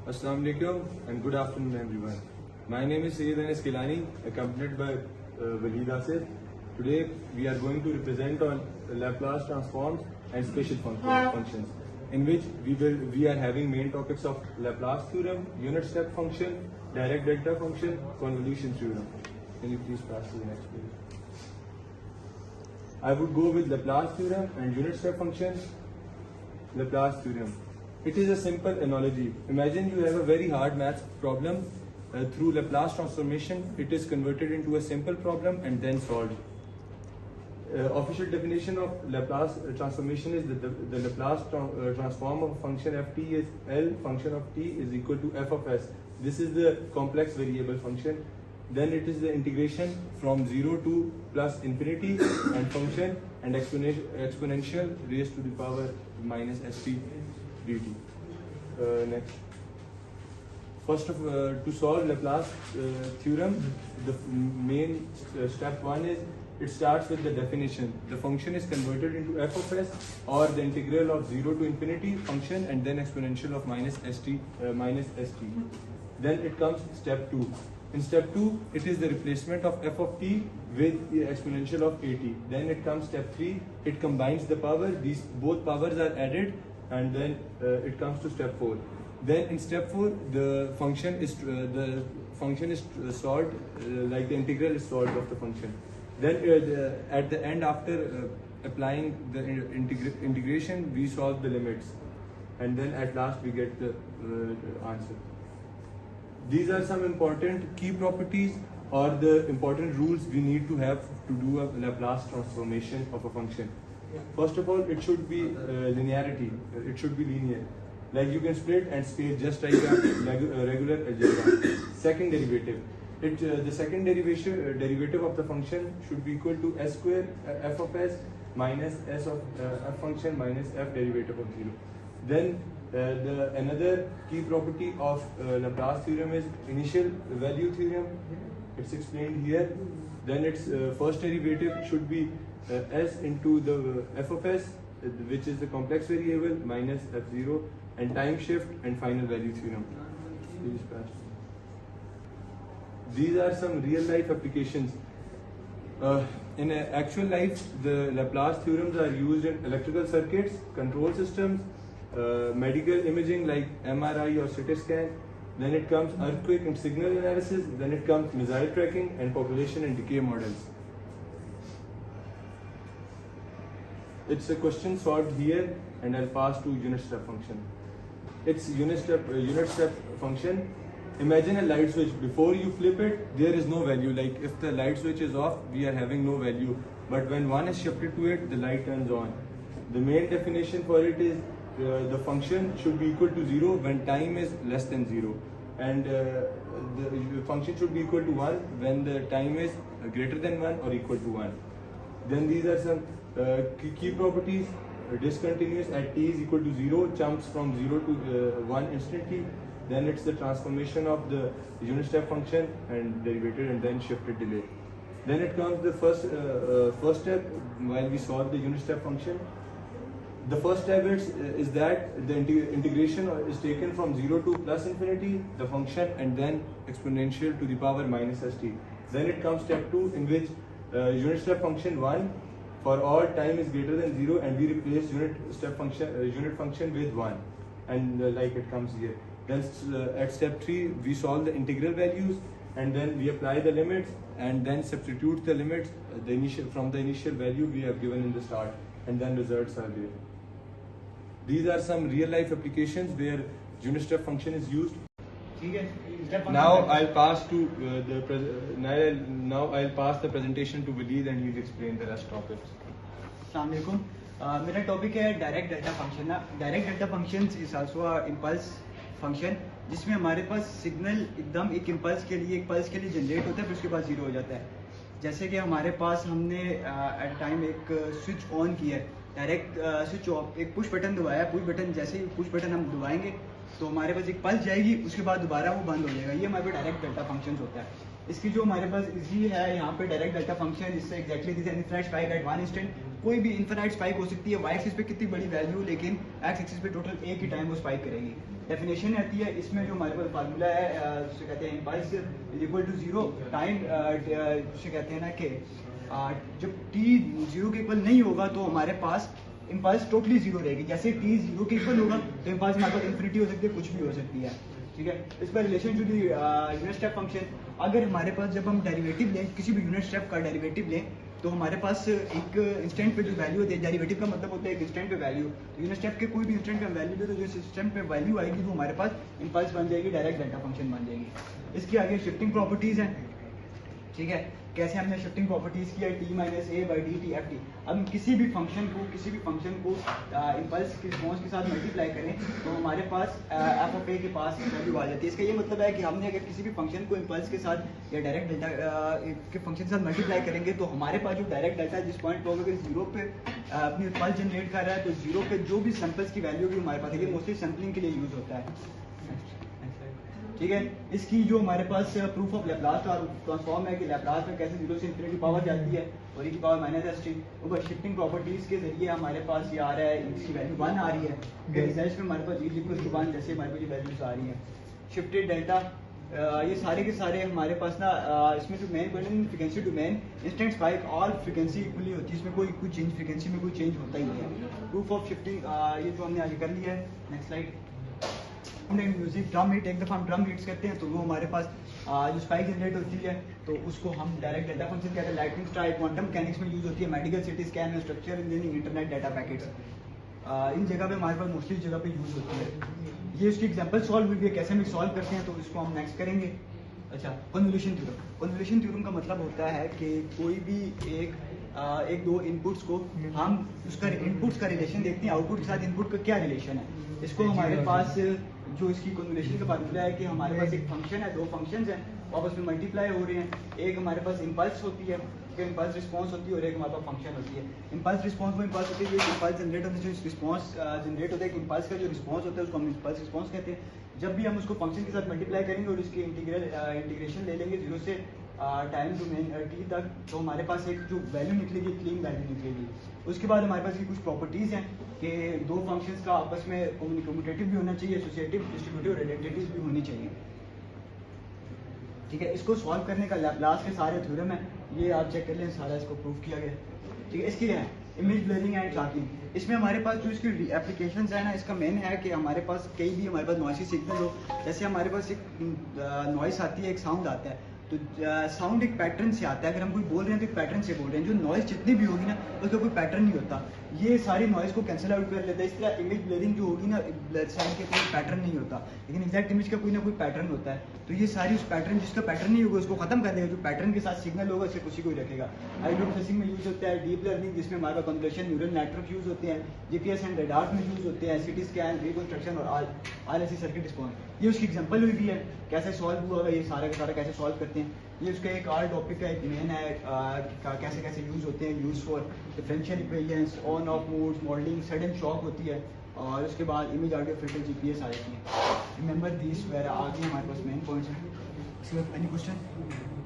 Assalamu alaikum and good afternoon everyone. My name is Sayyid Anas Kilani, accompanied by Waleed Asif. Today we are going to represent on Laplace transforms and special functions, in which we are having main topics of Laplace theorem, unit step function, direct delta function, convolution theorem. Can you please pass to the next page? I would go with Laplace theorem and unit step function. Laplace theorem. It is a simple analogy. Imagine you have a very hard math problem. Through Laplace transformation, it is converted into a simple problem and then solved. Official definition of Laplace transformation is that the Laplace transform of a function ft is L function of t is equal to f of s. This is the complex variable function. Then it is the integration from 0 to plus infinity and function and exponential raised to the power minus st dt. Next. First to solve Laplace theorem, the main step one is it starts with the definition. The function is converted into f of s or the integral of 0 to infinity function and then exponential of minus st. Then it comes step 2. In step 2, it is the replacement of f of t with the exponential of at. Then it comes step 3, it combines the power, these both powers are added, and then it comes to step 4. Then in step 4, the function is solved, like the integral is solved of the function. Then at the end, after applying the integration, we solve the limits, and then at last we get the answer. These are some important key properties or the important rules we need to have to do a Laplace transformation of a function. First of all, it should be linearity. It should be linear. Like you can split and spaced just like a regular algebra. Second derivative. The second derivative of the function should be equal to s square f of s minus s of f function minus f derivative of 0. Then another key property of Laplace theorem is initial value theorem. It's explained here. Then its first derivative should be s into the f of s, which is the complex variable, minus f0, and time shift and final value theorem. These are some real life applications. In actual life, the Laplace theorems are used in electrical circuits, control systems, medical imaging like MRI or CT scan. Then it comes earthquake and signal analysis. Then it comes missile tracking and population and decay models. It's a question solved here, and I'll pass to unit step function. It's unit step function. Imagine a light switch. Before you flip it, there is no value. Like if the light switch is off, we are having no value. But when one is shifted to it, the light turns on. The main definition for it is the function should be equal to 0 when time is less than 0. And the function should be equal to 1 when the time is greater than 1 or equal to 1. Then these are some key properties. Discontinuous at t is equal to 0, jumps from 0 to 1 instantly. Then it's the transformation of the unit step function and derivative and then shifted delay. Then it comes the first step while we solve the unit step function. The first step is that the integration is taken from 0 to plus infinity, the function, and then exponential to the power minus st. Then it comes step 2 in which unit step function 1 for all time is greater than 0 and we replace unit function with 1, and like it comes here. Then at step 3 we solve the integral values and then we apply the limits and then substitute the limits from the initial value we have given in the start, and then results are there. These are some real life applications where unit step function is used. Now I'll pass the presentation to Waleed and he'll explain the rest topics. Assalamu alaikum. मेरा topic है direct delta function ना. Direct delta function is also a impulse function जिसमें हमारे पास signal एकदम एक impulse के लिए generate होता है फिर उसके बाद जीरो हो जाता है. जैसे कि हमारे पास हमने एट टाइम एक स्विच ऑन किया है, डायरेक्ट स्विच ऑफ, एक पुश बटन दबाया, पुश बटन जैसे ही पुश बटन हम दबाएंगे तो हमारे पास एक पल्स जाएगी, उसके बाद दोबारा वो बंद हो जाएगा. ये हमारे पास डायरेक्ट डेल्टा फंक्शन होता है. इसकी जो हमारे पास इजी है यहाँ पे डायरेक्ट डेल्टा फंक्शन, इससे exactly this infinite spike at one instant. कोई भी इनफिनिट स्पाइक हो सकती है, वाई एक्सिस पे कितनी बड़ी वैल्यू, लेकिन एक्स एक्सिस पे टोटल एक ही टाइम वो स्पाइक करेगी. डेफिनेशन आती है, इसमें जो हमारे पास फार्मूला है जिसे कहते हैं इम्पल्स इक्वल टू 0 टाइम, जिसे कहते हैं ना कि जब t 0 के इक्वल नहीं होगा तो हमारे पास इम्पल्स टोटली 0 रहेगी। जैसे t 0 के इक्वल होगा तो इम्पल्स हमारे पास इन्फिनिटी हो सकती है, कुछ भी हो सकती है, ठीक है। इस पर relation to the unit step function, अगर हमारे पास जब हम डेरिवेटिव लें, किसी भी यूनिट स्टेप का डेरिवेटिव लें, तो हमारे पास एक इंस्टेंट पे जो वैल्यू होती है, डेरिवेटिव का मतलब होता है एक इंस्टेंट पे वैल्यू, तो यूनिट स्टेप के कोई भी इंस्टेंट पे वैल्यू दे तो जो इंस्टेंट पे वैल्यू आएगी वो हमारे पास इम्पल्स बन जाएगी, डायरेक्ट डेल्टा फंक्शन बन जाएगी। इसके आगे शिफ्टिंग प्रॉपर्टीज़ हैं, ठीक है। कैसे हमने शिफ्टिंग प्रॉपर्टीज किया, t minus A by D T F T. अब हम किसी भी फंक्शन को इम्पल्स के रिस्पॉन्स के साथ मल्टीप्लाई करें तो हमारे पास एफ ऑफ ए के पास वैल्यू आ जाती है। इसका ये मतलब है कि हमने अगर किसी भी फंक्शन को इम्पल्स के साथ या डायरेक्ट डेल्टा के फंक्शन के साथ मल्टीप्लाई करेंगे तो हमारे पास जो डायरेक्ट डेल्टा जिस पॉइंट पर अगर 0 पे अपनी इम्पल्स जनरेट कर रहा है तो 0 पे जो भी सैंपल्स की वैल्यू भी हमारे पास है, ये मोस्टली सैम्पलिंग के लिए यूज होता है, ठीक है। इसकी जो हमारे पास प्रूफ ऑफ लैप्लास ट्रांसफॉर्म है कि लैप्लास में कैसे 0 से इन्फिनिटी पावर जाती है और e की पावर माइनस एस टी, ऊपर शिफ्टिंग प्रॉपर्टीज के जरिए हमारे पास ये आ रहा है, इसकी वैल्यू 1 आ रही है, फिर रिजल्ट्स में हमारे पास e इक्वल टू 1 जैसे हमारे पास ये वैल्यूज आ रही है। शिफ्टेड डेल्टा, ये सारे के सारे हमारे पास ना इसमें जो main question frequency domain instant spike all frequency equally होती है, इसमें कोई चेंज फ्रीक्वेंसी में कोई चेंज होता ही नहीं है। प्रूफ ऑफ शिफ्टिंग ये जो हमने आगे कर लिया है। Next slide. Music drum hit, एक दफ़ा हम ड्रम हिट्स करते हैं तो वो हमारे पास जो स्पाइक जनरेट होती है तो उसको हम डायरेक्ट डेटा फंक्शन कहते हैं। लाइटनिंग स्ट्राइक क्वांटम मैकेनिक्स में यूज होती है, मेडिकल सिटी स्कैन में, structure engineering, internet data packets, इन जगह पे हमारे पास मोस्टली जगह पे यूज होती है। ये उसकी एग्जांपल सॉल्व हुई है, कैसे हम सॉल्व करते हैं तो इसको हम नेक्स्ट करेंगे। अच्छा, कन्वोल्यूशन थ्योरम। कन्वोल्यूशन थ्योरम का मतलब होता है कि कोई भी एक दो इनपुट्स को हम उसका इनपुट्स का रिलेशन देखते हैं, आउटपुट के साथ इनपुट का क्या रिलेशन है। इसको हमारे पास जो इसकी कन्वोल्यूशन का फार्मूला है कि हमारे पास एक फंक्शन है, दो फंक्शंस हैं, आपस में मल्टीप्लाई हो रहे हैं, एक हमारे पास इम्पल्स होती है, इम्पल्स रिस्पॉन्स होती है और एक हमारे पास फंक्शन होती है। इम्पल्स रिस्पॉन्स वो इम्पल्स होती है जो इम्पल्स जनरेट होता है, जो रिस्पॉन्स जनरेट होता है, इम्पल्स का जो रिस्पॉन्स होता है उसको हम इम्पल्स रिस्पॉन्स कहते हैं। जब भी हम उसको फंक्शन के साथ मल्टीप्लाई करेंगे और उसकी इंटीग्रेशन ले लेंगे 0 से टाइम टू टी तक, तो हमारे पास एक जो वैल्यू निकलेगी, क्लीन वैल्यू निकलेगी। उसके बाद हमारे पास की कुछ प्रॉपर्टीज़ हैं कि दो फंक्शंस का आपस में कम्युनिकेटिव भी होना चाहिए, एसोसिएटिव, डिस्ट्रीब्यूटिव और आइडेंटिटीज भी होनी चाहिए, ठीक है। इसको सॉल्व करने का लैप्लास के सारे थ्योरम है, ये आप चेक कर लें, सारा इसको प्रूव किया गया, ठीक है। इसकी है इमेज ब्लरिंग एंड ट्रैकिंग। इसमें हमारे पास जो इसकी एप्लीकेशंस है ना, इसका मेन है कि हमारे पास कहीं भी हमारे पास नॉइसी सिग्नल हो, जैसे हमारे पास एक नॉइस आती है, एक साउंड आता है, तो साउंड एक पैटर्न से आता है। अगर हम कोई बोल रहे हैं तो एक पैटर्न से बोल रहे हैं, जो नॉइस जितनी भी होगी ना उसका कोई पैटर्न नहीं होता, ये सारी नॉइस को कैंसिल आउट कर लेता है। इस तरह इमेज ब्लरिंग जो होगी ना, साउंड के कोई पैटर्न नहीं होता, लेकिन एग्जैक्ट इमेज का कोई ना कोई पैटर्न होता है, तो ये सारी उस पैटर्न, जिसका पैटर्न नहीं होगा उसको खत्म कर देगा, जो पैटर्न के साथ सिग्नल होगा सिर्फ उसी को ही रखेगा। आइडियो प्रोसेसिंग में यूज होता है डीप लर्निंग, जिसमें हमारे पास कन्वोल्यूशन न्यूरल नेटवर्क यूज होते हैं, जीपीएस एंड रडार में यूज होते हैं, सिटी स्कैन, रिकंस्ट्रक्शन और आरएलसी सर्किट रिस्पॉन्स। ये उसकी एग्जांपल हुई भी है, कैसे सॉल्व हुआ है, ये सारा का सारा कैसे सॉल्व करते हैं। ये उसका एक और टॉपिक है, एक मेन है, कैसे कैसे यूज होते हैं, use for differential equations, on off modes, modelling, sudden shock होती है, और उसके बाद इमेज ऑडियो फिल्टर जीपीएस आ जाती है। रिमेंबर दिस वेर आगे हमारे पास मेन पॉइंट्स हैं। इसके बाद एनी क्वेश्चन?